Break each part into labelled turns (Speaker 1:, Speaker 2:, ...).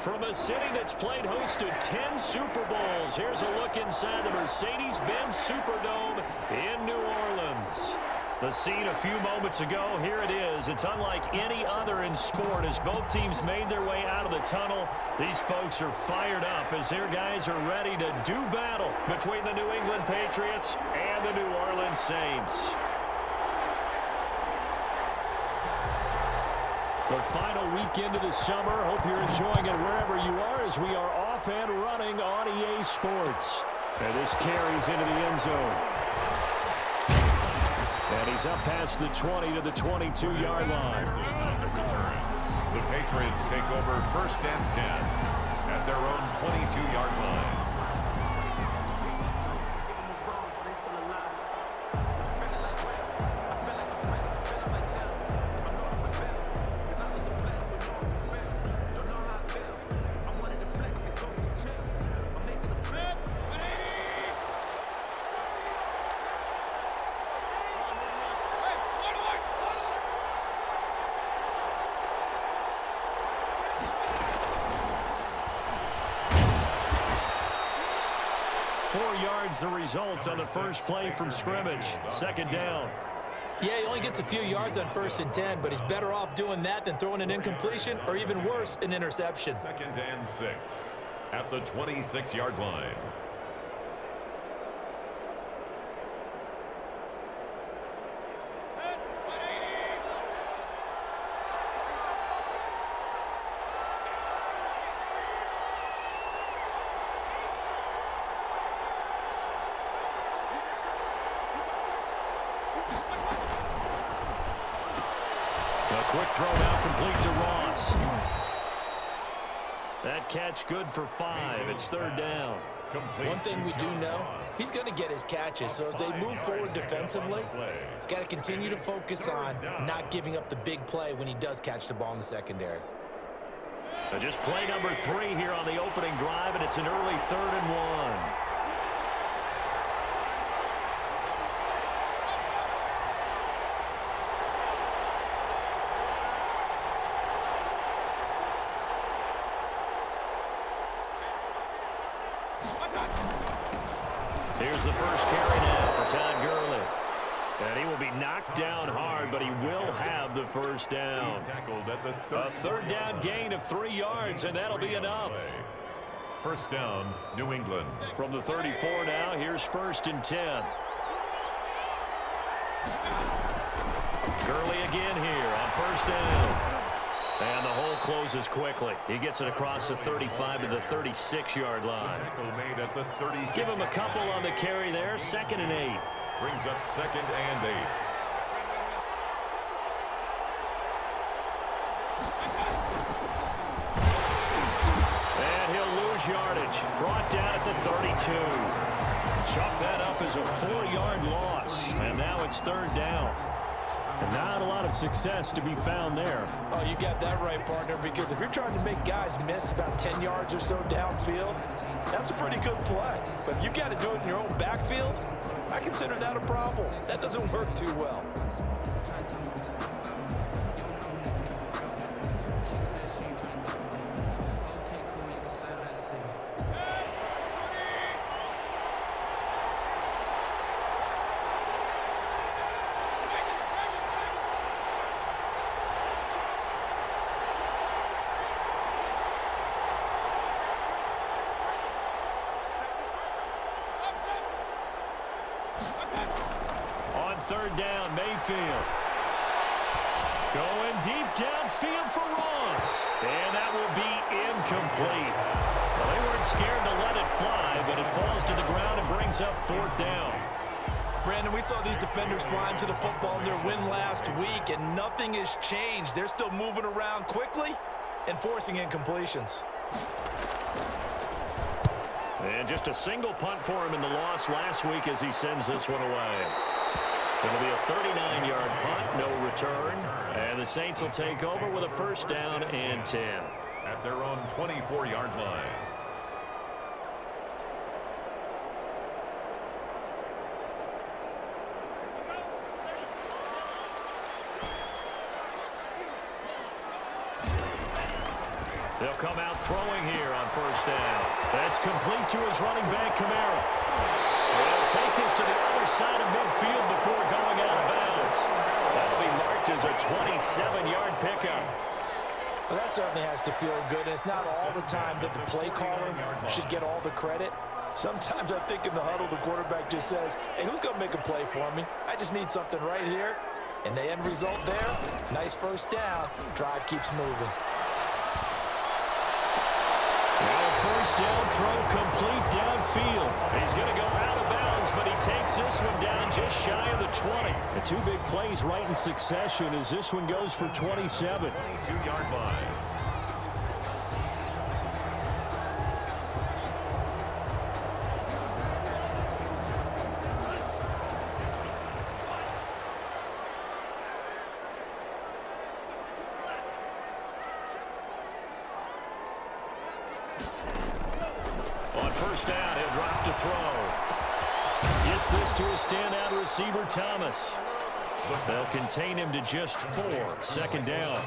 Speaker 1: From a city that's played host to 10 Super Bowls, here's a look inside the Mercedes-Benz Superdome in New Orleans. The scene a few moments ago, here it is. It's unlike any other in sport as both teams made their way out of the tunnel. These folks are fired up as their guys are ready to do battle between the New England Patriots and the New Orleans Saints. The final weekend of the summer. Hope you're enjoying it wherever you are as we are off and running on EA Sports. And this carries into the end zone. And he's up past the 20 to the 22-yard line.
Speaker 2: The Patriots take over 1st and 10 at their own 22-yard line.
Speaker 1: The result on the first play from scrimmage. 2nd down.
Speaker 3: Yeah, he only gets a few yards on 1st and 10, but he's better off doing that than throwing an incompletion or even worse, an interception.
Speaker 2: 2nd and 6 at the 26-yard line.
Speaker 1: Quick throw now complete to Ross. That catch good for 5. It's 3rd down.
Speaker 3: One thing we do know, he's going to get his catches. So as they move forward defensively, got to continue to focus on not giving up the big play when he does catch the ball in the secondary.
Speaker 1: Just play number 3 here on the opening drive, and it's an early 3rd and 1. Here's the first carry now for Todd Gurley. And he will be knocked down hard, but he will have the first down. A 3rd down gain of 3 yards, and that'll be enough.
Speaker 2: 1st down, New England.
Speaker 1: From the 34 now, here's 1st and 10. Gurley again here on 1st down. And the hole closes quickly. He gets it across the 35 to the 36-yard line. Give him a couple on the carry there. 2nd and 8.
Speaker 2: Brings up 2nd and 8.
Speaker 1: And he'll lose yardage. Brought down at the 32. Chalk that up as a 4-yard loss. And now it's 3rd down. And not a lot of success to be found there.
Speaker 3: Oh, you got that right, partner, because if you're trying to make guys miss about 10 yards or so downfield, that's a pretty good play. But if you got to do it in your own backfield, I consider that a problem. That doesn't work too well.
Speaker 1: On 3rd down, Mayfield. Going deep downfield for Ross. And that will be incomplete. Well, they weren't scared to let it fly, but it falls to the ground and brings up 4th down.
Speaker 3: Brandon, we saw these defenders flying to the football in their win last week, and nothing has changed. They're still moving around quickly and forcing incompletions.
Speaker 1: And just a single punt for him in the loss last week as he sends this one away. It'll be a 39-yard punt, no return. And the Saints will take over with a 1st down and 10.
Speaker 2: At their own 24-yard line.
Speaker 1: They'll come out throwing here on first down. That's complete to his running back, Kamara. They'll take this to the other side of midfield before going out of bounds. That'll be marked as a 27-yard pickup.
Speaker 3: Well, that certainly has to feel good. It's not all the time that the play caller should get all the credit. Sometimes I think in the huddle, the quarterback just says, hey, who's going to make a play for me? I just need something right here. And the end result there, nice first down. Drive keeps moving.
Speaker 1: Now a first down throw complete downfield. He's going to go out of bounds, but he takes this one down just shy of the 20. The two big plays right in succession as this one goes for 27.
Speaker 2: 22-yard line.
Speaker 1: First down, he'll drop to throw. Gets this to a standout receiver, Thomas. They'll contain him to just 4. Second down.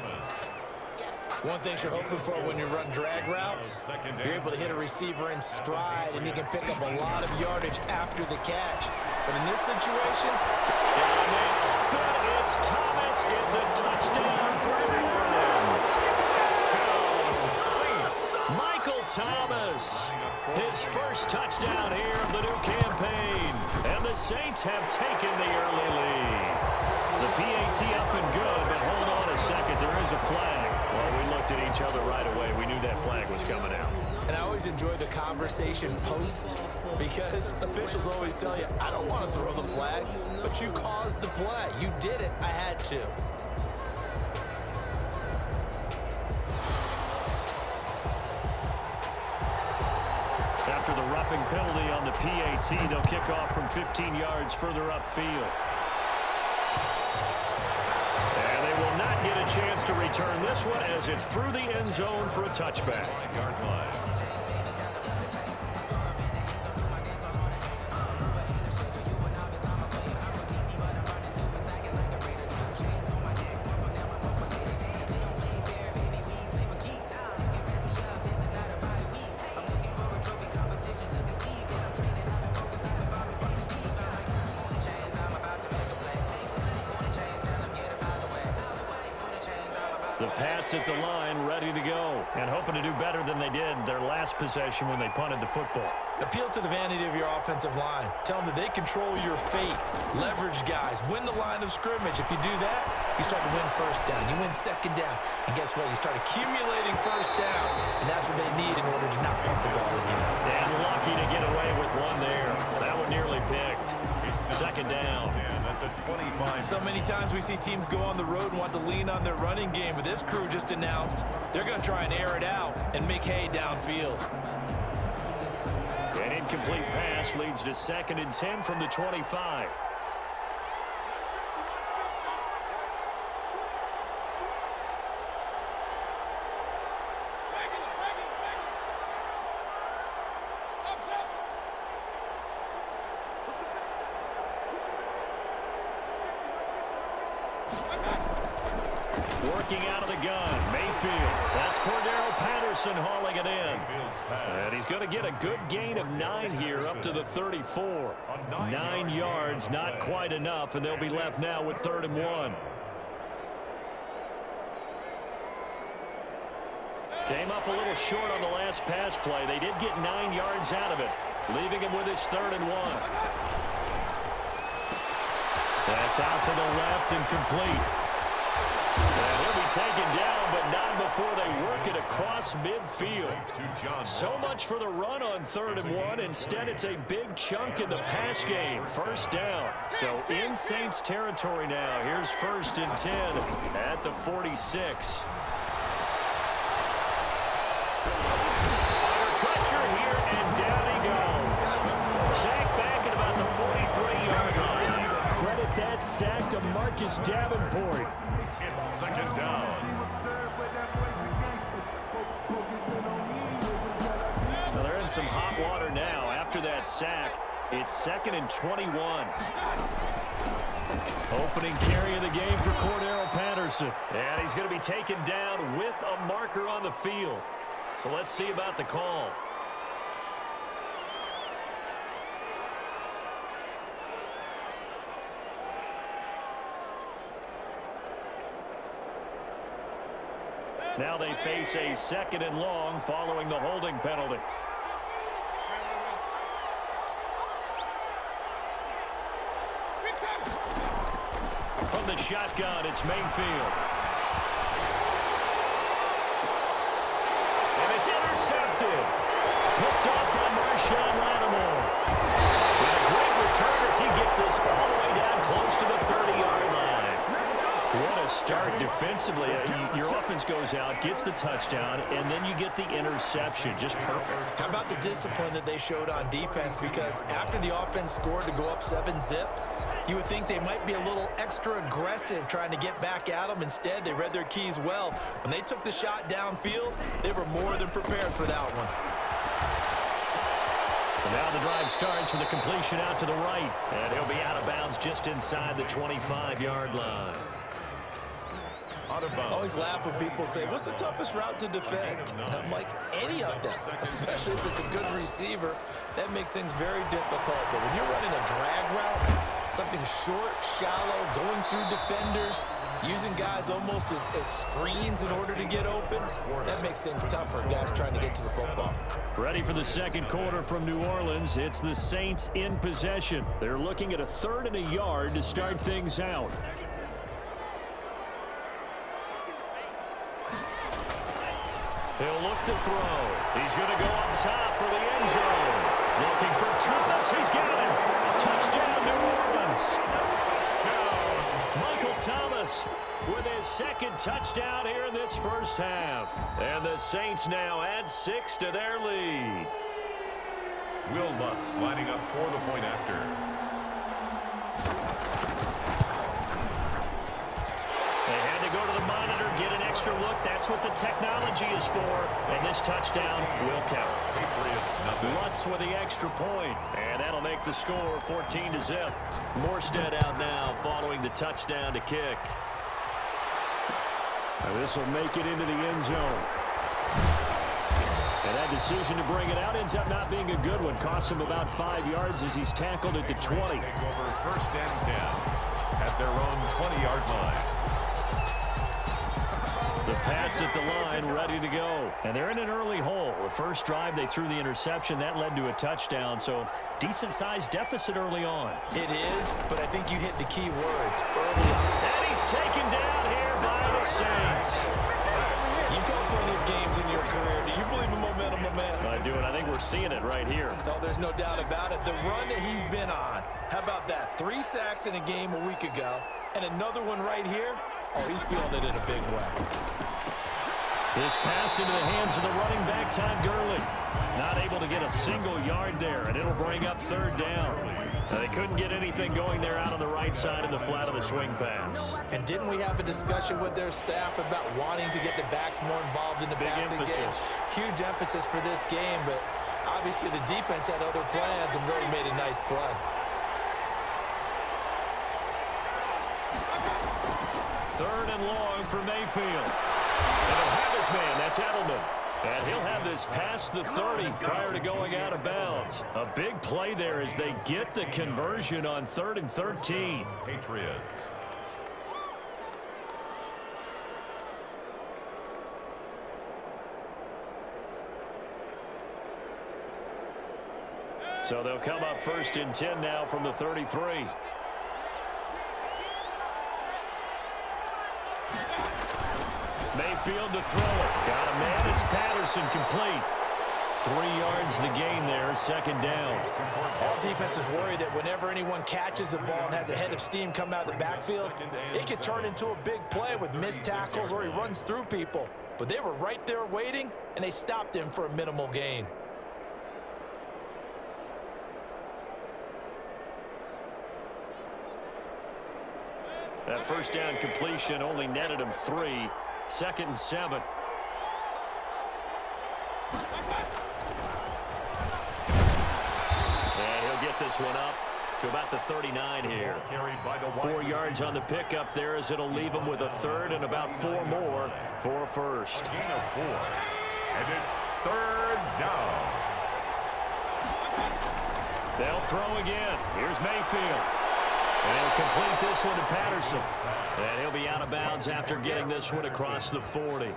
Speaker 3: One thing you're hoping for when you run drag routes, you're able to hit a receiver in stride, and he can pick up a lot of yardage after the catch. But in this situation,
Speaker 1: but it's Thomas. It's a touchdown for New Orleans. Michael Thomas. His first touchdown here of the new campaign. And the Saints have taken the early lead. The PAT up and good, but hold on a second. There is a flag. Well, we looked at each other right away. We knew that flag was coming out.
Speaker 3: And I always enjoy the conversation post because officials always tell you, I don't want to throw the flag, but you caused the play. You did it. I had to.
Speaker 1: After the roughing penalty on the PAT, they'll kick off from 15 yards further upfield. And they will not get a chance to return this one as it's through the end zone for a touchback.
Speaker 2: 5-yard line.
Speaker 1: The Pats at the line, ready to go, and hoping to do better than they did their last possession when they punted the football.
Speaker 3: Appeal to the vanity of your offensive line. Tell them that they control your fate. Leverage guys. Win the line of scrimmage. If you do that, you start to win first down. You win second down. And guess what? You start accumulating first downs, and that's what they need in order to not pump the ball again.
Speaker 1: And lucky to get away with one there. That one nearly picked. Second down.
Speaker 3: So many times we see teams go on the road and want to lean on their running game, but this crew just announced they're going to try and air it out and make hay downfield.
Speaker 1: An incomplete pass leads to 2nd and 10 from the 25. Working out of the gun, Mayfield. That's Cordero Patterson hauling it in. And he's going to get a good gain of 9 here up to the 34. 9 yards, not quite enough, and they'll be left now with 3rd and 1. Came up a little short on the last pass play. They did get 9 yards out of it, leaving him with his 3rd and 1. That's out to the left and complete. And he'll be taken down, but not before they work it across midfield. So much for the run on 3rd and 1. Instead, it's a big chunk in the pass game. First down. So in Saints territory now. Here's 1st and 10 at the 46. Under pressure here, and down he goes. Sacked back at about the 43-yard line. Credit that sack to Marcus Davenport.
Speaker 2: It's 2nd down.
Speaker 1: Well, they're in some hot water now after that sack. It's 2nd and 21. Opening carry of the game for Cordero Patterson. And he's going to be taken down with a marker on the field. So let's see about the call. Now they face a 2nd and long following the holding penalty. From the shotgun, it's Mayfield. And it's intercepted. Picked up by Marshawn Lattimore. With a great return as he gets this all the way down close to the 30-yard line. What a start defensively. Your offense goes out, gets the touchdown, and then you get the interception. Just perfect.
Speaker 3: How about the discipline that they showed on defense? Because after the offense scored to go up 7-zip, you would think they might be a little extra aggressive trying to get back at them. Instead, they read their keys well. When they took the shot downfield, they were more than prepared for that one.
Speaker 1: And now the drive starts with a completion out to the right. And he'll be out of bounds just inside the 25-yard line.
Speaker 3: I always laugh when people say, what's the toughest route to defend? And I'm like, any of them, especially if it's a good receiver. That makes things very difficult. But when you're running a drag route, something short, shallow, going through defenders, using guys almost as screens in order to get open, that makes things tougher, guys trying to get to the football.
Speaker 1: Ready for the second quarter from New Orleans. It's the Saints in possession. They're looking at a 3rd and a yard to start things out. He'll look to throw. He's going to go up top for the end zone. Looking for Thomas. He's got it. Touchdown, New Orleans. Michael Thomas with his 2nd touchdown here in this first half. And the Saints now add 6 to their lead.
Speaker 2: Will Lutz lining up for the point after.
Speaker 1: They had to go to the monitor, get an extra look. That's what the technology is for. And this touchdown will count.
Speaker 2: Patriots nothing.
Speaker 1: Lutz with the extra point. And that'll make the score 14-0. Morstead out now following the touchdown to kick. This will make it into the end zone. And that decision to bring it out ends up not being a good one. Costs him about 5 yards as he's tackled at the 20.
Speaker 2: Take over 1st and 10 at their own 20-yard line.
Speaker 1: The Pats at the line, ready to go. And they're in an early hole. The first drive, they threw the interception. That led to a touchdown, so decent-sized deficit early on.
Speaker 3: It is, but I think you hit the key words early on.
Speaker 1: And he's taken down here by the Saints.
Speaker 3: You've called plenty of games in your career. Do you believe in momentum, my man?
Speaker 1: I do, and I think we're seeing it right here.
Speaker 3: No, there's no doubt about it. The run that he's been on, how about that? 3 sacks in a game a week ago, and another one right here. Oh, he's feeling it in a big way.
Speaker 1: This pass into the hands of the running back, Todd Gurley. Not able to get a single yard there, and it'll bring up 3rd down. Now, they couldn't get anything going there out on the right side in the flat of the swing pass.
Speaker 3: And didn't we have a discussion with their staff about wanting to get the backs more involved in the passing game? Huge emphasis for this game, but obviously the defense had other plans and really made a nice play.
Speaker 1: 3rd and long for Mayfield. And he'll have his man. That's Edelman. And he'll have this past the 30 prior to going out of bounds. A big play there as they get the conversion on 3rd and 13.
Speaker 2: Patriots.
Speaker 1: So they'll come up 1st and 10 now from the 33. Mayfield to throw it. Got a man. It's Patterson complete. 3 yards the gain there, 2nd down.
Speaker 3: All defenses worry that whenever anyone catches the ball and has a head of steam come out of the backfield, it could turn into a big play with missed tackles or he runs through people. But they were right there waiting, and they stopped him for a minimal gain.
Speaker 1: That 1st down completion only netted him 3. 2nd and 7. And he'll get this one up to about the 39 here. 4 yards on the pickup there as it'll leave him with a 3rd and about 4 more for a 1st.
Speaker 2: Gain of 4. And it's third down.
Speaker 1: They'll throw again. Here's Mayfield. And he'll complete this one to Patterson. And he'll be out of bounds after getting this one across the 40.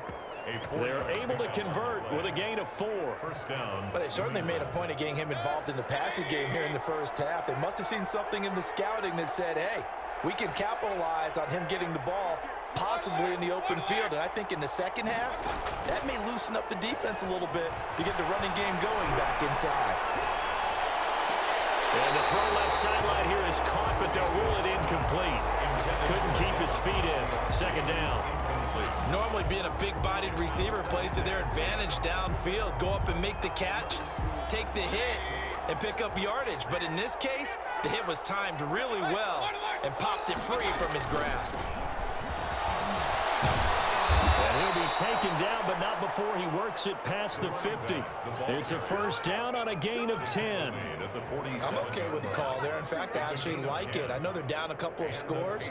Speaker 1: They're able to convert with a gain of 4.
Speaker 2: First down.
Speaker 3: But they certainly made a point of getting him involved in the passing game here in the first half. They must have seen something in the scouting that said, hey, we can capitalize on him getting the ball possibly in the open field. And I think in the second half, that may loosen up the defense a little bit to get the running game going back inside.
Speaker 1: And the throw left sideline here is caught, but they'll rule it incomplete. Couldn't keep his feet in. Second down.
Speaker 3: Normally being a big-bodied receiver plays to their advantage downfield. Go up and make the catch, take the hit, and pick up yardage. But in this case, the hit was timed really well and popped it free from his grasp.
Speaker 1: And he'll be taken down, but not before he works it past the 50. It's a first down on a gain of 10.
Speaker 3: I'm okay with the call there. In fact, I actually like it. I know they're down a couple of scores,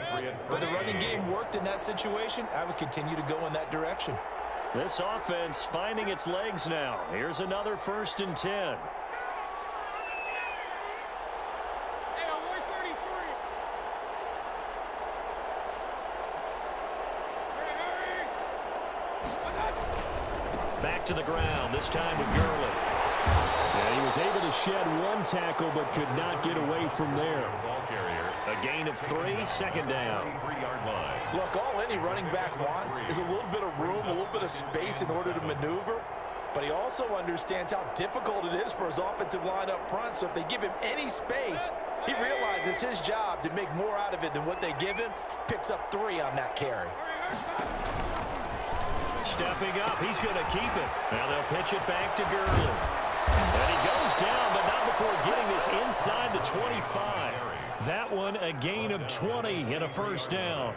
Speaker 3: but the running game worked in that situation. I would continue to go in that direction.
Speaker 1: This offense finding its legs now. Here's another first and 10. Back to the ground, this time with Gurley. And he was able to shed one tackle, but could not get away from there. A gain of 3, second down.
Speaker 3: Look, all any running back wants is a little bit of room, a little bit of space in order to maneuver. But he also understands how difficult it is for his offensive line up front. So if they give him any space, he realizes his job to make more out of it than what they give him. Picks up 3 on that carry.
Speaker 1: Stepping up, he's going to keep it. Now they'll pitch it back to Gurley. And he goes down, but not before getting this inside the 25. That one a gain of 20 and a first down.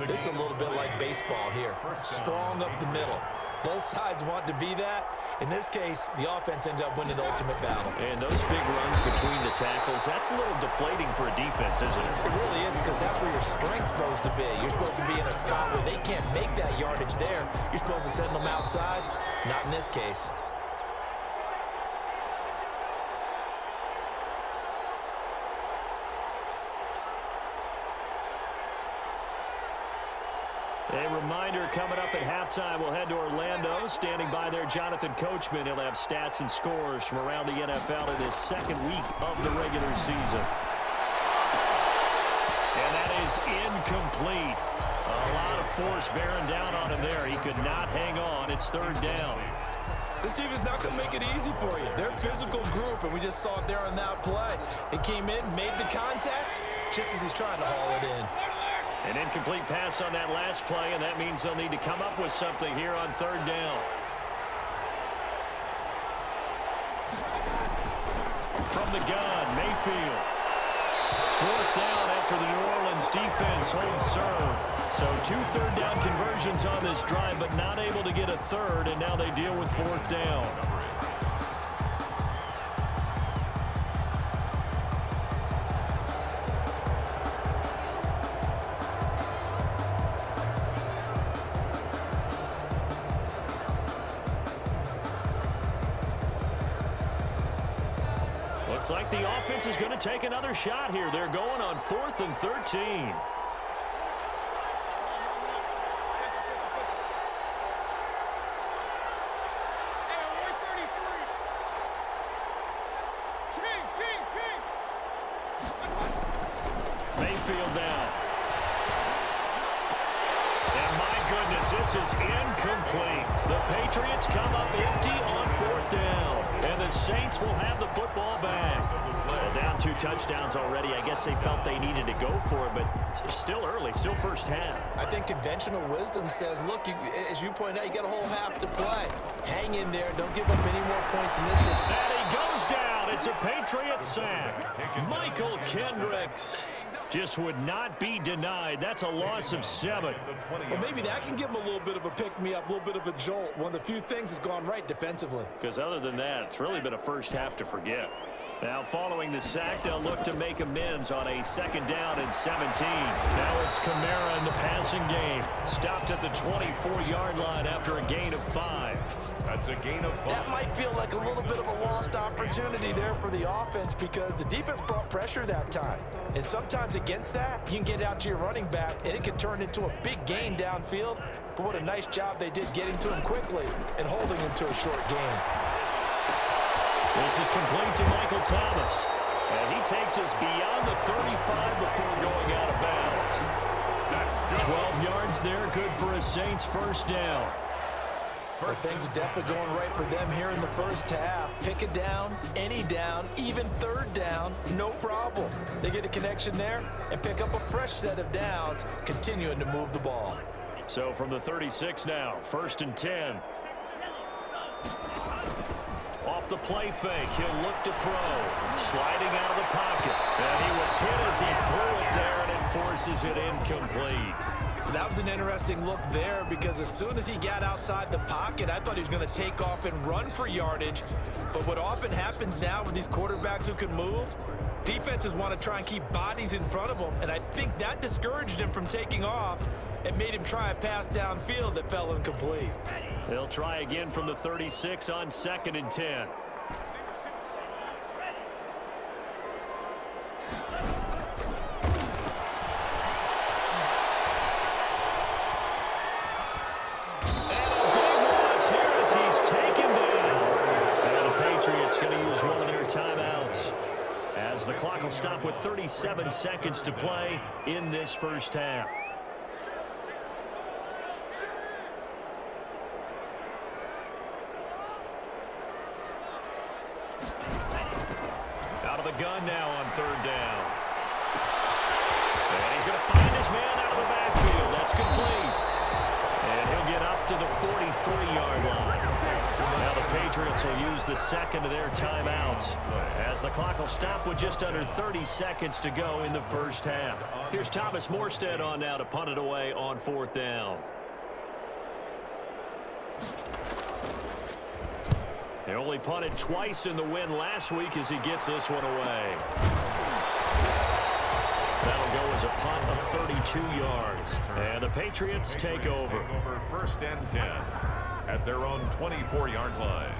Speaker 3: This is a little bit like baseball here. Strong up the middle. Both sides want to be that. In this case, the offense ended up winning the ultimate battle.
Speaker 1: And those big runs between the tackles, that's a little deflating for a defense, isn't it?
Speaker 3: It really is, because that's where your strength's supposed to be. You're supposed to be in a spot where they can't make that yardage there. You're supposed to send them outside. Not in this case.
Speaker 1: A reminder coming up at halftime, we'll head to Orlando. Standing by there, Jonathan Coachman. He'll have stats and scores from around the NFL in his second week of the regular season. And that is incomplete. A lot of force bearing down on him there. He could not hang on. It's third down.
Speaker 3: This team is not going to make it easy for you. They're a physical group, and we just saw it there on that play. He came in, made the contact, just as he's trying to haul it in.
Speaker 1: An incomplete pass on that last play, and that means they'll need to come up with something here on third down. From the gun, Mayfield. Fourth down after the New Orleans defense holds serve. So 2 third down conversions on this drive, but not able to get a third, and now they deal with fourth down. Looks like the offense is going to take another shot here. They're going on 4th and 13. Mayfield down. And my goodness, this is incomplete. The Patriots come up empty on 4th down. And the Saints will have the football back. Well, down 2 touchdowns already. I guess they felt they needed to go for it, but it's still early, still first half.
Speaker 3: I think conventional wisdom says, look, as you pointed out, you got a whole half to play. Hang in there. Don't give up any more points in this.
Speaker 1: And he goes down. It's a Patriot sack. Michael Kendricks just would not be denied. That's a loss of 7.
Speaker 3: Well, maybe that can give him a little bit of a pick-me-up, a little bit of a jolt. One of the few things that's gone right defensively.
Speaker 1: Because other than that, it's really been a first half to forget. Now, following the sack, they'll look to make amends on a 2nd down and 17. Now it's Kamara in the passing game. Stopped at the 24-yard line after a gain of 5.
Speaker 2: That's a gain of 5.
Speaker 3: That might feel like a little bit of a lost opportunity there for the offense because the defense brought pressure that time. And sometimes against that, you can get out to your running back, and it can turn into a big gain downfield. But what a nice job they did getting to him quickly and holding him to a short gain.
Speaker 1: This is complete to Michael Thomas. And he takes us beyond the 35 before going out of bounds.
Speaker 2: That's good.
Speaker 1: 12 yards there, good for a Saints first down.
Speaker 3: Well, things are definitely going right for them here in the first half. Pick a down, any down, even third down, no problem. They get a connection there and pick up a fresh set of downs, continuing to move the ball.
Speaker 1: So from the 36 now, 1st and 10. Off the play fake, he'll look to throw. Sliding out of the pocket. And he was hit as he threw it there, and it forces it incomplete.
Speaker 3: That was an interesting look there because as soon as he got outside the pocket, I thought he was going to take off and run for yardage. But what often happens now with these quarterbacks who can move, defenses want to try and keep bodies in front of them, and I think that discouraged him from taking off and made him try a pass downfield that fell incomplete.
Speaker 1: They'll try again from the 36 on 2nd and 10. Patriots going to use one of their timeouts as the clock will stop with 37 seconds to play in this first half. Out of the gun now on 3rd down. And he's going to find his man out of the backfield. That's complete. And he'll get up to the 43-yard line. Now the Patriots will use the second of their timeouts as the clock will stop with just under 30 seconds to go in the first half. Here's Thomas Morstead on now to punt it away on 4th down. He only punted twice in the win last week as he gets this one away. That'll go as a punt of 32 yards. And the Patriots take over.
Speaker 2: 1st and 10 at their own 24-yard line.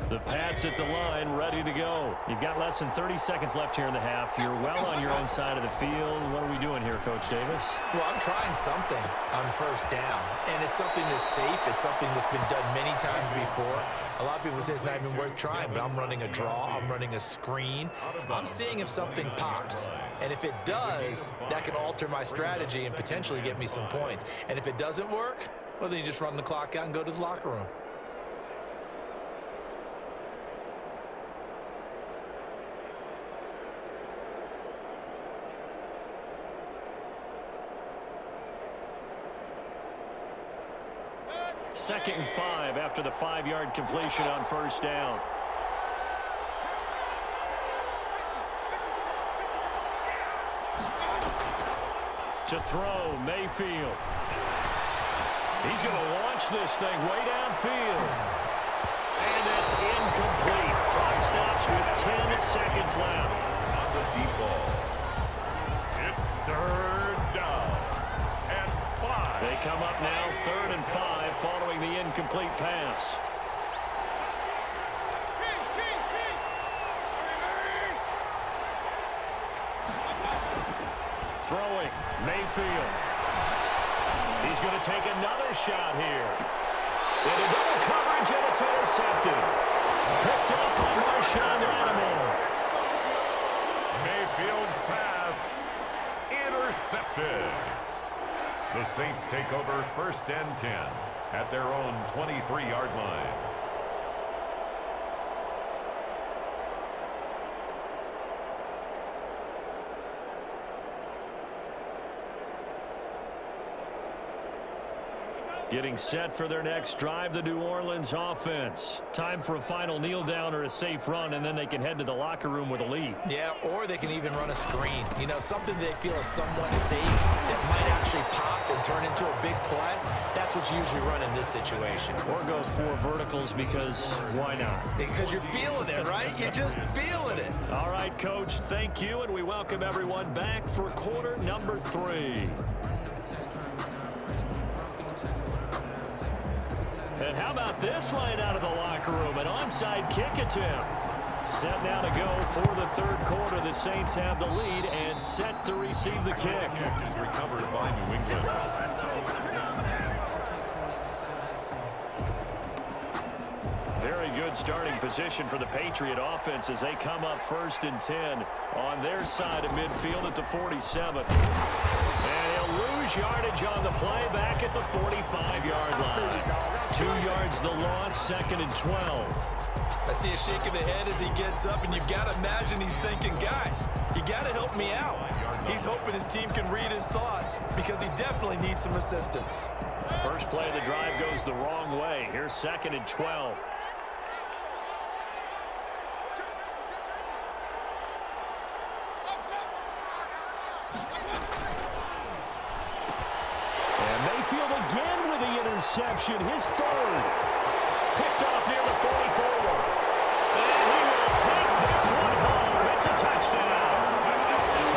Speaker 1: The Pats at the line, ready to go. You've got less than 30 seconds left here in the half. You're well on your own side of the field. What are we doing here, Coach Davis?
Speaker 3: Well, I'm trying something on 1st down, and it's something that's safe. It's something that's been done many times before. A lot of people say it's not even worth trying, but I'm running a draw. I'm running a screen. I'm seeing if something pops. And if it does, that can alter my strategy and potentially get me some points. And if it doesn't work, well, then you just run the clock out and go to the locker room.
Speaker 1: Second and 5 after the 5-yard completion on 1st down. To throw, Mayfield. He's going to launch this thing way downfield. And that's incomplete. Clock stops with 10 seconds left.
Speaker 2: On the deep ball. It's 3rd down and 5.
Speaker 1: They come up now 3rd and 5 following the incomplete pass. Throwing, Mayfield. He's going to take another shot here. Into double coverage, and it's intercepted. Picked up by Marshawn Lattimore.
Speaker 2: Mayfield's pass intercepted. The Saints take over 1st and 10 at their own 23-yard line.
Speaker 1: Getting set for their next drive, the New Orleans offense. Time for a final kneel down or a safe run, and then they can head to the locker room with a lead.
Speaker 3: Yeah, or they can even run a screen. You know, something they feel is somewhat safe that might actually pop and turn into a big play. That's what you usually run in this situation.
Speaker 1: Or go 4 verticals because why not?
Speaker 3: Because you're feeling it, right? You're just feeling it.
Speaker 1: All right, Coach, thank you, and we welcome everyone back for quarter number 3. And how about this line out of the locker room? An onside kick attempt. Set now to go for the third quarter. The Saints have the lead and set to receive the kick.
Speaker 2: Is recovered by New England.
Speaker 1: Very good starting position for the Patriot offense as they come up 1st and 10 on their side of midfield at the 47. And he'll lose yardage on the play back at the 45-yard line. 2 yards the loss, 2nd and 12.
Speaker 3: I see a shake of the head as he gets up, and you've got to imagine he's thinking, guys, you got to help me out. He's hoping his team can read his thoughts because he definitely needs some assistance.
Speaker 1: First play of the drive goes the wrong way. Here's 2nd and 12. And Mayfield again with the interception, his 3rd. Picked off near the 44. And he will take this one home. It's a touchdown.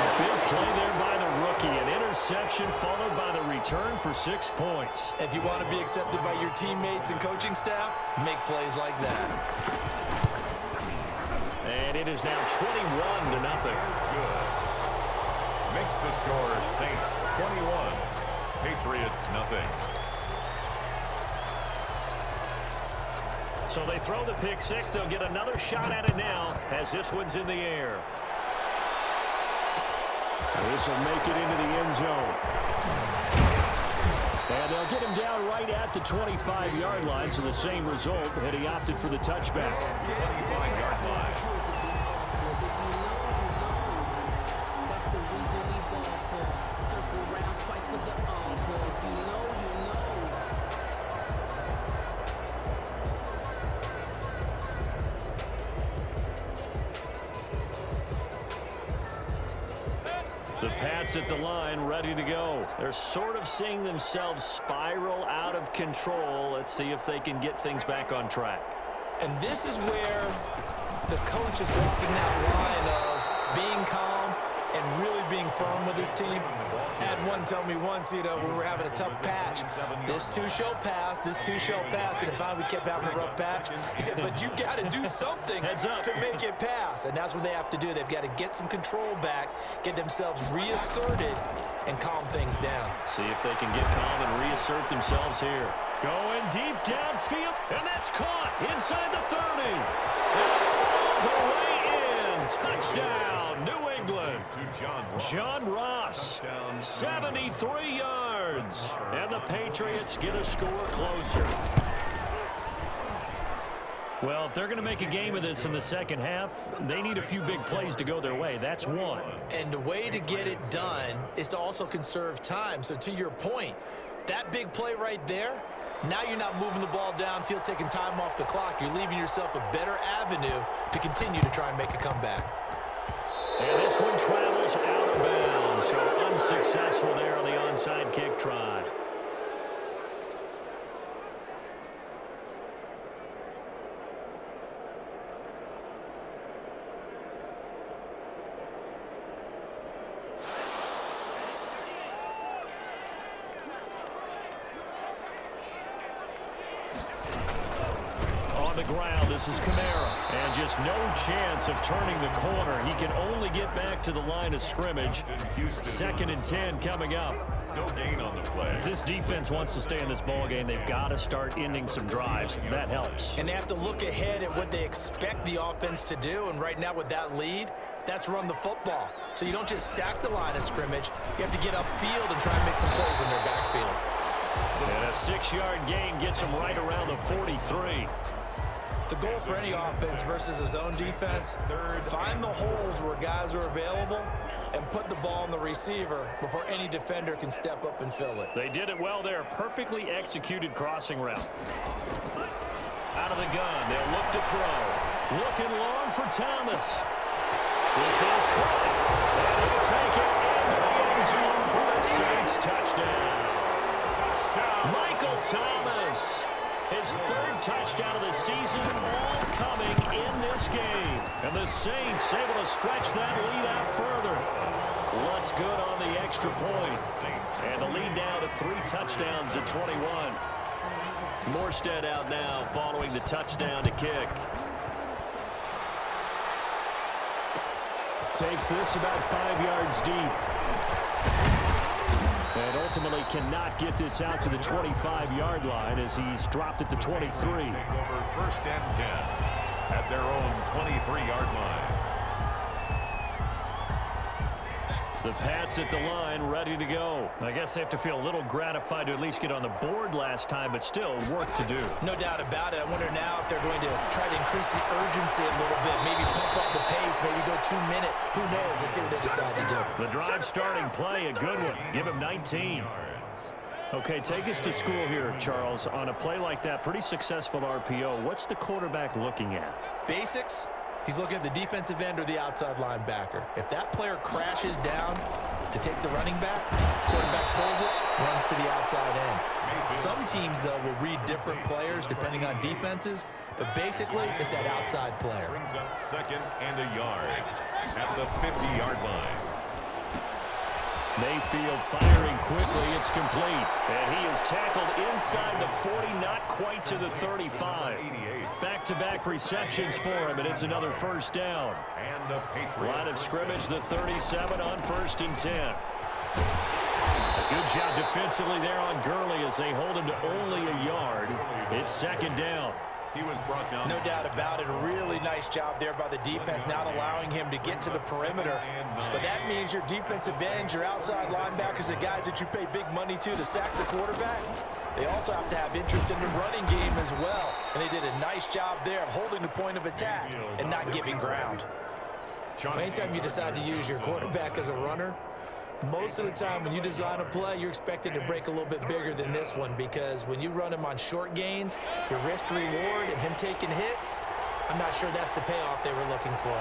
Speaker 1: A big play there by the rookie. An interception followed by the return for 6 points.
Speaker 3: If you want to be accepted by your teammates and coaching staff, make plays like that.
Speaker 1: And it is now 21-0.
Speaker 2: Good. Makes the score Saints 21, Patriots nothing.
Speaker 1: So they throw the pick 6. They'll get another shot at it now as this one's in the air. This will make it into the end zone. And they'll get him down right at the 25-yard line, so the same result had he opted for the touchback.
Speaker 2: 25-yard line.
Speaker 1: The Pats at the line, ready to go. They're sort of seeing themselves spiral out of control. Let's see if they can get things back on track.
Speaker 3: And this is where the coach is walking that line of being calm and really being firm with his team. Had one tell me once, you know, we were having a tough patch. This too shall pass, this too shall pass. And finally we kept having a rough patch. He said, but you got to do something to make it pass. And that's what they have to do. They've got to get some control back, get themselves reasserted, and calm things down.
Speaker 1: See if they can get calm and reassert themselves here. Going deep downfield, and that's caught inside the 30. The way in. Touchdown, New England. John Ross, 73 yards. And the Patriots get a score closer. Well, if they're going to make a game of this in the second half, they need a few big plays to go their way. That's one.
Speaker 3: And the way to get it done is to also conserve time. So to your point, that big play right there, now you're not moving the ball downfield, taking time off the clock. You're leaving yourself a better avenue to continue to try and make a comeback.
Speaker 1: And this one travels out of bounds, so unsuccessful there on the onside kick try. On the ground, this is Kamara. And just no chance of turning the corner. He can only get back to the line of scrimmage. 2nd and 10 coming up.
Speaker 2: No gain on the play.
Speaker 1: If this defense wants to stay in this ball game, they've got to start ending some drives. That helps.
Speaker 3: And they have to look ahead at what they expect the offense to do. And right now with that lead, that's run the football. So you don't just stack the line of scrimmage. You have to get upfield and try and make some plays in their backfield.
Speaker 1: And a 6-yard gain gets them right around the 43.
Speaker 3: The goal for any offense versus a zone defense, find the holes where guys are available and put the ball on the receiver before any defender can step up and fill it.
Speaker 1: They did it well there. Perfectly executed crossing route. Out of the gun, they'll look to throw. Looking long for Thomas. This is caught. And he'll take it into the end zone for the Saints touchdown. Michael Thomas. His third touchdown of the season, all coming in this game. And the Saints able to stretch that lead out further. What's good on the extra point? And the lead now to 3 touchdowns at 21. Morstead out now following the touchdown to kick. Takes this about 5 yards deep. And ultimately cannot get this out to the 25-yard line as he's dropped at the 23.
Speaker 2: Over first and 10 at their own 23-yard line.
Speaker 1: The Pats at the line, ready to go. I guess they have to feel a little gratified to at least get on the board last time, but still work to do.
Speaker 3: No doubt about it. I wonder now if they're going to try to increase the urgency a little bit, maybe pump up the pace, maybe go 2 minute. Who knows? Let's see what they decide to do.
Speaker 1: The drive starting play, a good one. Give him 19. Okay, take us to school here, Charles. On a play like that, pretty successful RPO. What's the quarterback looking at?
Speaker 3: Basics. He's looking at the defensive end or the outside linebacker. If that player crashes down to take the running back, quarterback pulls it, runs to the outside end. Some teams, though, will read different players depending on defenses, but basically it's that outside player.
Speaker 2: Brings up second and a yard at the 50-yard line.
Speaker 1: Mayfield firing quickly. It's complete. And he is tackled inside the 40, not quite to the 35. Back-to-back receptions for him, and it's another first down.
Speaker 2: And the Patriots.
Speaker 1: Line of scrimmage, the 37 on 1st and 10. A good job defensively there on Gurley as they hold him to only a yard. It's 2nd down.
Speaker 2: He was brought down.
Speaker 3: No doubt about it. A really nice job there by the defense, not allowing him to get to the perimeter. But that means your defensive ends, your outside linebackers, the guys that you pay big money to sack the quarterback, they also have to have interest in the running game as well. And they did a nice job there of holding the point of attack and not giving ground. Anytime you decide to use your quarterback as a runner, most of the time when you design a play, you're expected to break a little bit bigger than this one, because when you run him on short gains, your risk reward and him taking hits, I'm not sure that's the payoff they were looking for.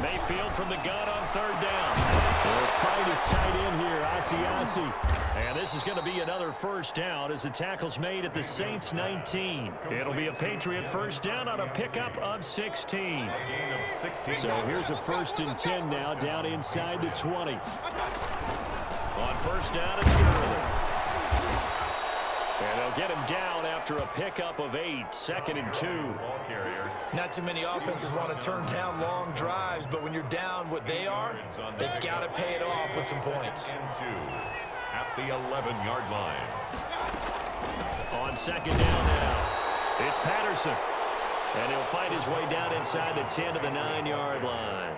Speaker 1: Mayfield from the gun on 3rd down. The fight is tight in here. Asiasi. And this is going to be another first down as the tackle's made at the Saints 19. It'll be a Patriot first down on a pickup of 16.
Speaker 2: A gain of 16.
Speaker 1: So here's a 1st and 10 now, down inside the 20. On first down, it's Gurley. And they'll get him down after a pickup of 8. 2nd and 2.
Speaker 2: Ball carrier.
Speaker 3: Not too many offenses want to turn down long drives, but when you're down what they are, they've got to pay it off with some points.
Speaker 2: And 2 at the 11-yard line.
Speaker 1: On 2nd down now, it's Patterson. And he'll fight his way down inside the 10 to the 9-yard line.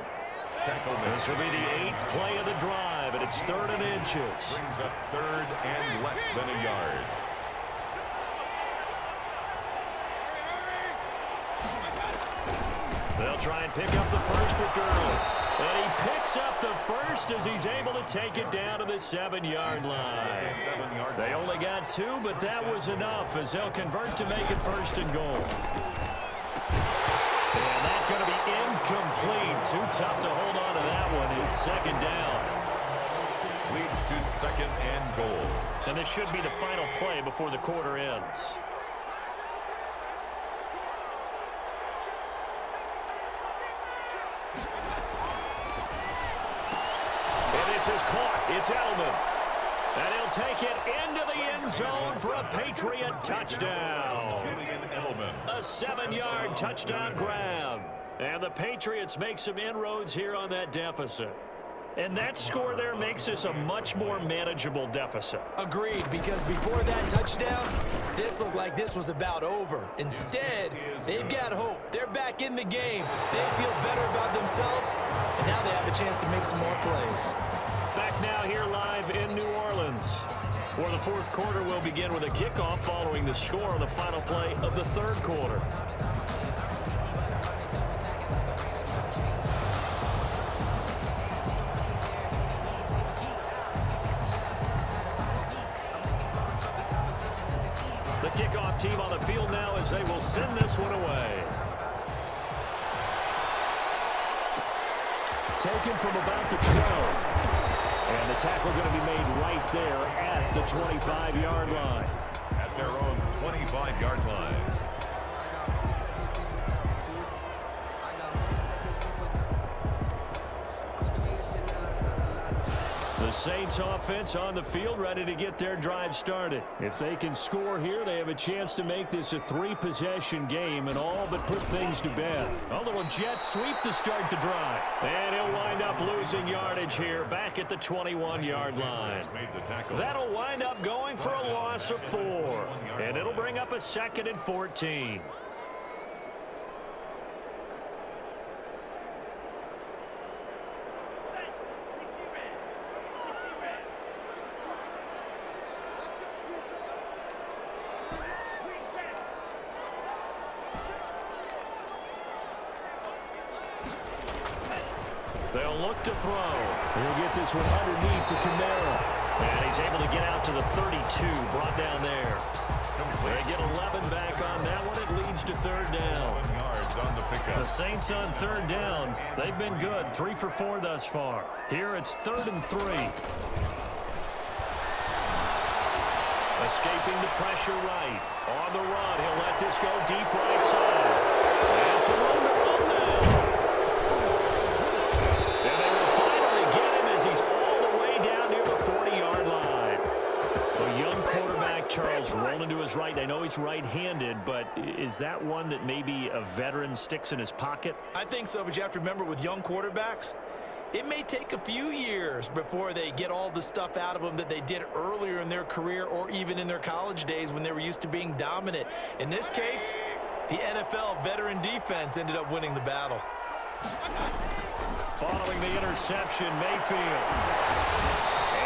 Speaker 1: This will be the 8th play of the drive, and it's 3rd and inches.
Speaker 2: Brings up 3rd and less than a yard.
Speaker 1: They'll try and pick up the first with Gurley. And he picks up the first as he's able to take it down to the 7-yard line. They only got 2, but that was enough as they'll convert to make it 1st and goal. And that's going to be incomplete. Too tough to hold on to that one. It's 2nd down.
Speaker 2: Leads to 2nd and goal.
Speaker 1: And this should be the final play before the quarter ends. Is caught. It's Edelman. And he'll take it into the end zone for a Patriot touchdown. A 7-yard touchdown grab. And the Patriots make some inroads here on that deficit. And that score there makes this a much more manageable deficit.
Speaker 3: Agreed, because before that touchdown, this looked like this was about over. Instead, they've got hope. They're back in the game. They feel better about themselves, and now they have a chance to make some more plays.
Speaker 1: Back now here live in New Orleans. Well, the fourth quarter will begin with a kickoff following the score on the final play of the third quarter. The kickoff team on the field now as they will send this one away. Taken from about the 12. And the tackle going to be made right there at the 25-yard line.
Speaker 2: At their own 25-yard line.
Speaker 1: The Saints offense on the field ready to get their drive started. If they can score here, they have a chance to make this a three-possession game and all but put things to bed. A little jet sweep to start the drive. And he'll wind up losing yardage here back at the 21-yard line. That'll wind up going for a loss of 4. And it'll bring up a 2nd and 14. They'll look to throw. He'll get this one underneath to Kamara. And he's able to get out to the 32, brought down there. They get 11 back on that one. It leads to 3rd down.
Speaker 2: Yards on the pickup.
Speaker 1: The Saints on 3rd down. They've been good, 3 for 4 thus far. Here it's 3rd and 3. Escaping the pressure right. On the run, he'll let this go deep right side. And some room to run now. And they will finally get him as he's all the way down near the 40-yard line. A young quarterback, Charles, rolling to his right. I know he's right-handed, but is that one that maybe a veteran sticks in his pocket?
Speaker 3: I think so, but you have to remember with young quarterbacks, it may take a few years before they get all the stuff out of them that they did earlier in their career or even in their college days when they were used to being dominant. In this case, the NFL veteran defense ended up winning the battle.
Speaker 1: Following the interception, Mayfield.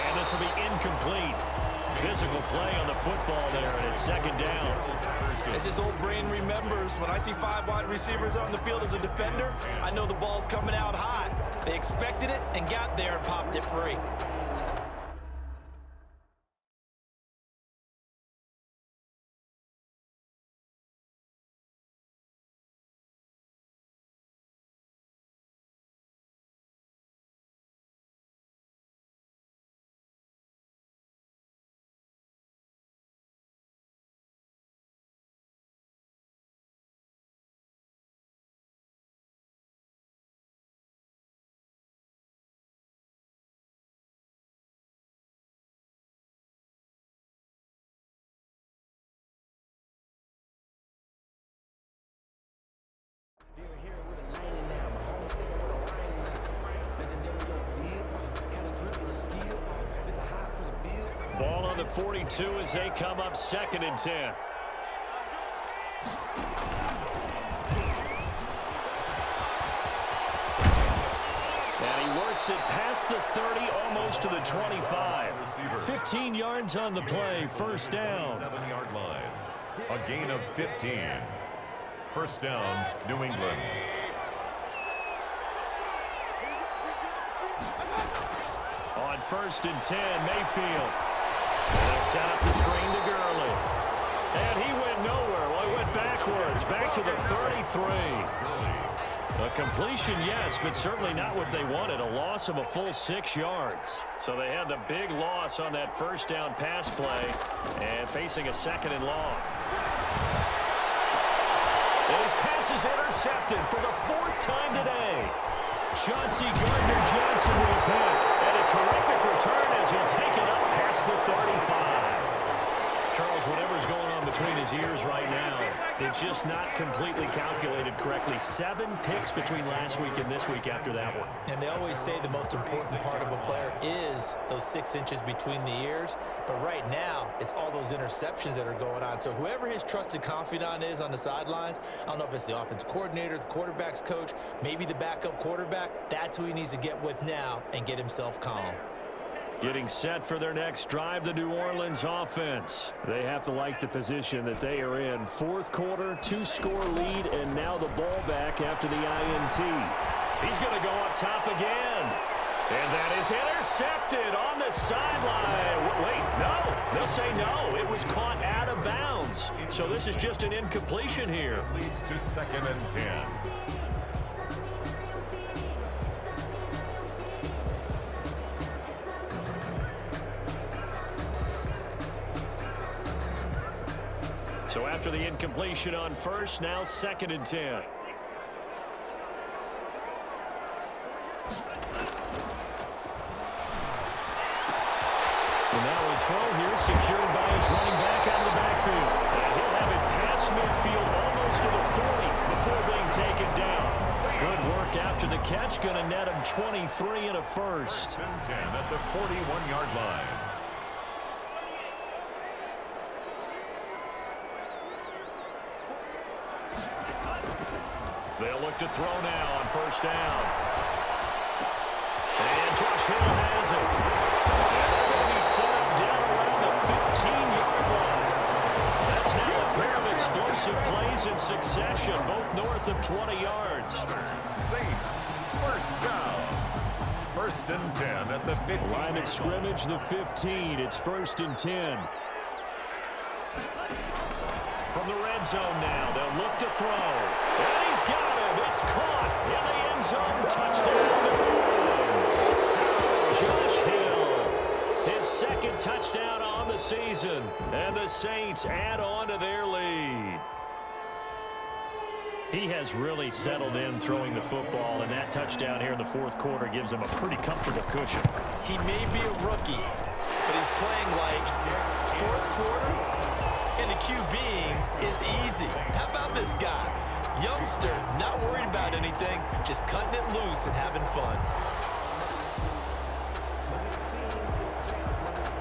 Speaker 1: And this will be incomplete. Physical play on the football there, and it's 2nd down.
Speaker 3: As this old brain remembers, when I see 5 wide receivers on the field as a defender, I know the ball's coming out hot. They expected it and got there and popped it free.
Speaker 1: Ball on the 42 as they come up 2nd and 10. And he works it past the 30, almost to the 25. 15 yards on the play, 1st down.
Speaker 2: 7-yard line. A gain of 15. 1st down, New England.
Speaker 1: On 1st and 10, Mayfield. They set up the screen to Gurley. And he went nowhere. Well, he went backwards, back to the 33. A completion, yes, but certainly not what they wanted. A loss of a full 6 yards. So they had the big loss on that 1st down pass play and facing a 2nd and long. And his pass is intercepted for the 4th time today. Chauncey Gardner-Johnson will pick. And a terrific return as he'll take it up past the 35. Charles, whatever's going on between his ears right now, it's just not completely calculated correctly. 7 picks between last week and this week after that one.
Speaker 3: And they always say the most important part of a player is those 6 inches between the ears. But right now, it's all those interceptions that are going on. So whoever his trusted confidant is on the sidelines, I don't know if it's the offensive coordinator, the quarterback's coach, maybe the backup quarterback, that's who he needs to get with now and get himself calm.
Speaker 1: Getting set for their next drive, the New Orleans offense. They have to like the position that they are in. Fourth quarter, 2-score lead, and now the ball back after the INT. He's going to go up top again. And that is intercepted on the sideline. Wait, no. They'll say no. It was caught out of bounds. So this is just an incompletion here.
Speaker 2: Leads to 2nd and 10.
Speaker 1: So after the incompletion on first, now 2nd and 10. And now a throw here secured by his running back out of the backfield. And he'll have it past midfield almost to the 40 before being taken down. Good work after the catch. Going to net him 23 and a first.
Speaker 2: 1st and 10 at the 41-yard line.
Speaker 1: They'll look to throw now on first down. And Josh Hill has it. And they're going to be set up down around the 15-yard line. That's now a pair of explosive plays in succession, both north of 20 yards.
Speaker 2: Saints, first down. 1st and 10 at the 15.
Speaker 1: Line of scrimmage, the 15. It's 1st and 10. From the red zone now, they'll look to throw. And he's got him. It's caught in the end zone. Touchdown, New Orleans. Josh Hill, his 2nd touchdown on the season. And the Saints add on to their lead. He has really settled in throwing the football, and that touchdown here in the 4th quarter gives him a pretty comfortable cushion.
Speaker 3: He may be a rookie, but he's playing like 4th quarter. And the QBing is easy. How about this guy? Youngster, not worried about anything, just cutting it loose and having fun.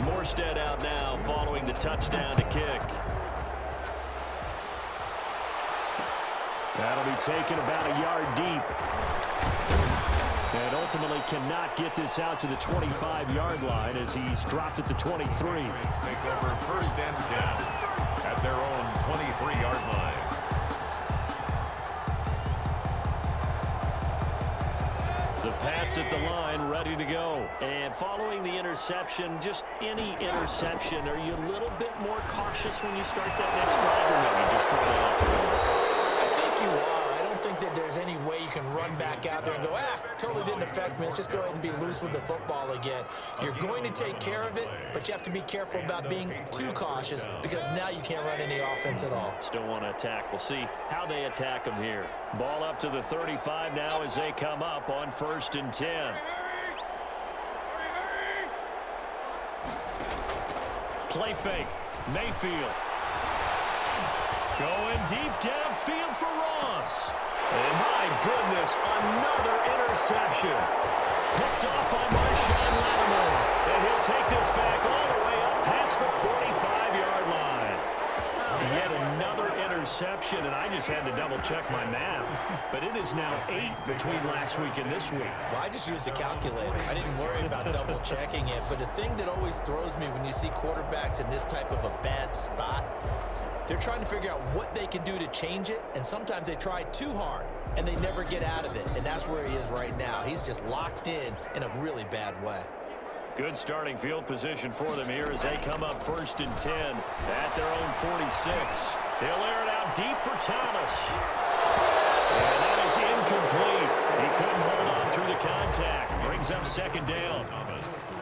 Speaker 1: Morstead out now following the touchdown to kick. That'll be taken about a yard deep. And ultimately cannot get this out to the 25-yard line as he's dropped at the 23.
Speaker 2: Patriots take over 1st and 10 at their own 23-yard line.
Speaker 1: The Pats at the line, ready to go. And following the interception, just any interception, are you a little bit more cautious when you start that next drive, or maybe just throw it out?
Speaker 3: I think you are. I don't think that there's any way you can run back out there and go, totally didn't affect me. Let's just go ahead and be loose with the football again. You're going to take care of it, but you have to be careful about being too cautious because now you can't run any offense at all.
Speaker 1: Still want to attack. We'll see how they attack them here. Ball up to the 35 now as they come up on 1st and 10. Play fake. Mayfield. Going deep downfield for Ross. And my goodness, another interception. Picked off by Marshawn Lattimore. And he'll take this back all the way up past the 45-yard line. Yet another interception, and I just had to double-check my math. But it is now 8 between last week and this week.
Speaker 3: Well, I just used a calculator. I didn't worry about double-checking it. But the thing that always throws me when you see quarterbacks in this type of a bad spot, they're trying to figure out what they can do to change it, and sometimes they try too hard, and they never get out of it, and that's where he is right now. He's just locked in a really bad way.
Speaker 1: Good starting field position for them here as they come up 1st and 10 at their own 46. They'll air it out deep for Thomas. And that is incomplete. He couldn't hold on through the contact. Brings up 2nd down.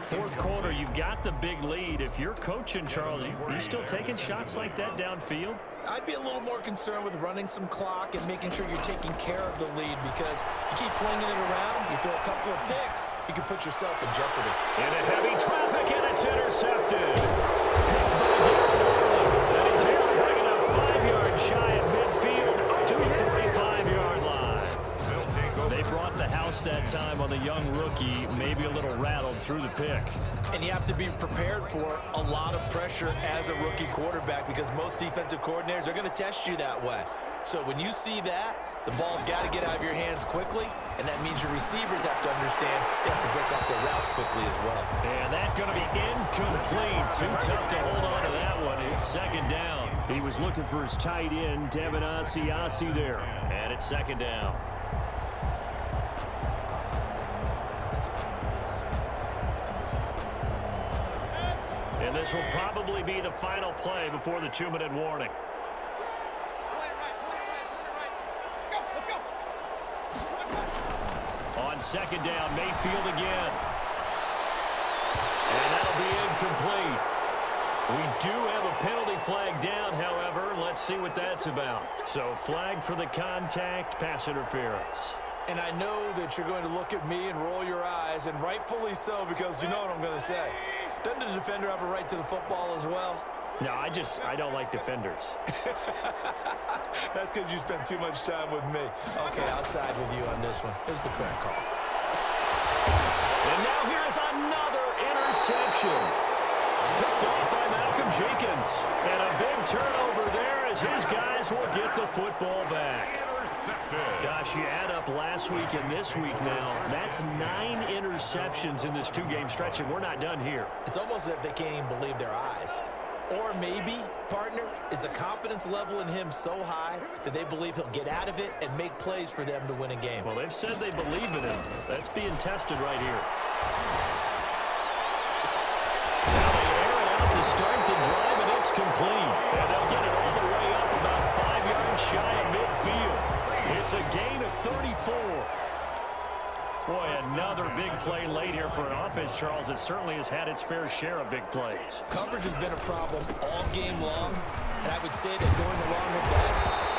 Speaker 1: 4th quarter, you've got the big lead. If you're coaching, Charles, you still taking shots like that downfield?
Speaker 3: I'd be a little more concerned with running some clock and making sure you're taking care of the lead because you keep flinging it around, you throw a couple of picks, you can put yourself in jeopardy.
Speaker 1: Into heavy traffic, and it's intercepted. Picked by Darren. And he's able to bring it up 5 yards shy of midfield to the 45-yard line. They brought the house that time on the young rookie, maybe a little rattled through the pick.
Speaker 3: And you have to be prepared for a lot of pressure as a rookie quarterback because most defensive coordinators are going to test you that way. So when you see that, the ball's got to get out of your hands quickly, and that means your receivers have to understand they have to break off their routes quickly as well.
Speaker 1: And that's going to be incomplete. Too tough to hold on to that one. It's second down. He was looking for his tight end, Devin Asiasi there. And it's second down. And this will probably be the final play before the 2-minute warning. On second down, Mayfield again. And that'll be incomplete. We do have a penalty flag down, however. Let's see what that's about. So flag for the contact, pass interference.
Speaker 3: And I know that you're going to look at me and roll your eyes, and rightfully so, because you know what I'm going to say. Doesn't the defender have a right to the football as well?
Speaker 1: No, I don't like defenders.
Speaker 3: That's because you spent too much time with me. Okay, I'll side with you on this one. Here's the correct call.
Speaker 1: And now here's another interception. Picked off by Malcolm Jenkins. And a big turnover there as his guys will get the football back. Gosh, you add up last week and this week now. That's 9 interceptions in this 2-game stretch, and we're not done here.
Speaker 3: It's almost as if they can't even believe their eyes. Or maybe, partner, is the confidence level in him so high that they believe he'll get out of it and make plays for them to win a game.
Speaker 1: Well, they've said they believe in him. That's being tested right here. Now they air it out to start the drive, and it's complete. And they'll get it all the way up about 5 yards shy of midfield. It's a gain of 34. Boy, another big play late here for an offense, Charles. It certainly has had its fair share of big plays.
Speaker 3: Coverage has been a problem all game long, and I would say that going along with that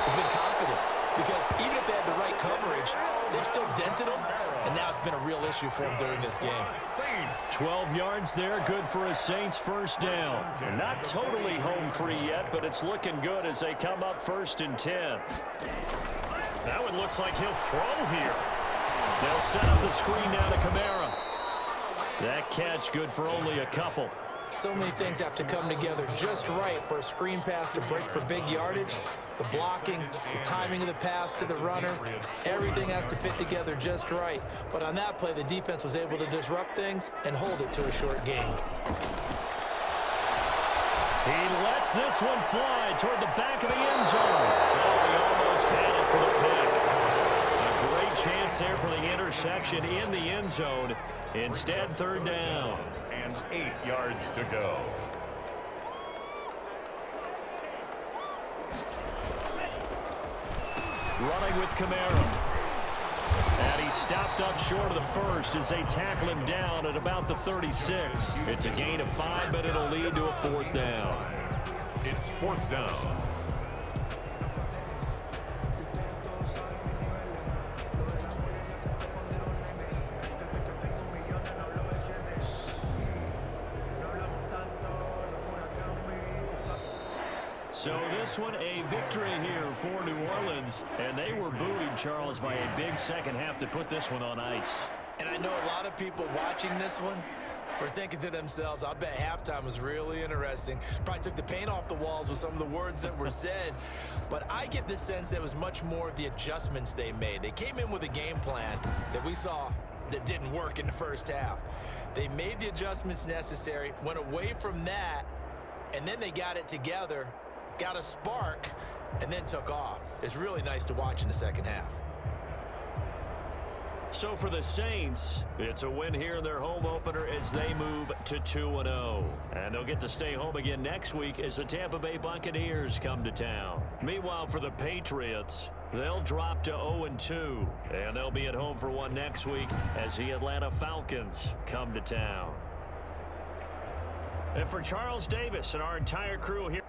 Speaker 3: has been confidence. Because even if they had the right coverage, they've still dented them, and now it's been a real issue for them during this game.
Speaker 1: 12 yards there, good for a Saints first down. Not totally home free yet, but it's looking good as they come up 1st and 10. That one looks like he'll throw here. They'll set up the screen now to Kamara. That catch good for only a couple.
Speaker 3: So many things have to come together just right for a screen pass to break for big yardage. The blocking, the timing of the pass to the runner, everything has to fit together just right. But on that play, the defense was able to disrupt things and hold it to a short gain.
Speaker 1: He lets this one fly toward the back of the end zone. Oh, he almost had it for the pick. A great chance there for the interception in the end zone. Instead, 3rd down.
Speaker 2: And 8 yards to go.
Speaker 1: Running with Kamara. And he stopped up short of the first as they tackle him down at about the 36. It's a gain of 5, but it'll lead to a 4th down.
Speaker 2: It's 4th down.
Speaker 1: So this one, a victory here for New Orleans. And they were buoyed, Charles, by a big second half to put this one on ice.
Speaker 3: And I know a lot of people watching this one were thinking to themselves, I bet halftime was really interesting. Probably took the paint off the walls with some of the words that were said. But I get the sense it was much more of the adjustments they made. They came in with a game plan that we saw that didn't work in the first half. They made the adjustments necessary, went away from that, and then they got it together, got a spark, and then took off. It's really nice to watch in the second half.
Speaker 1: So for the Saints, it's a win here in their home opener as they move to 2-0. And they'll get to stay home again next week as the Tampa Bay Buccaneers come to town. Meanwhile, for the Patriots, they'll drop to 0-2. And they'll be at home for one next week as the Atlanta Falcons come to town. And for Charles Davis and our entire crew here.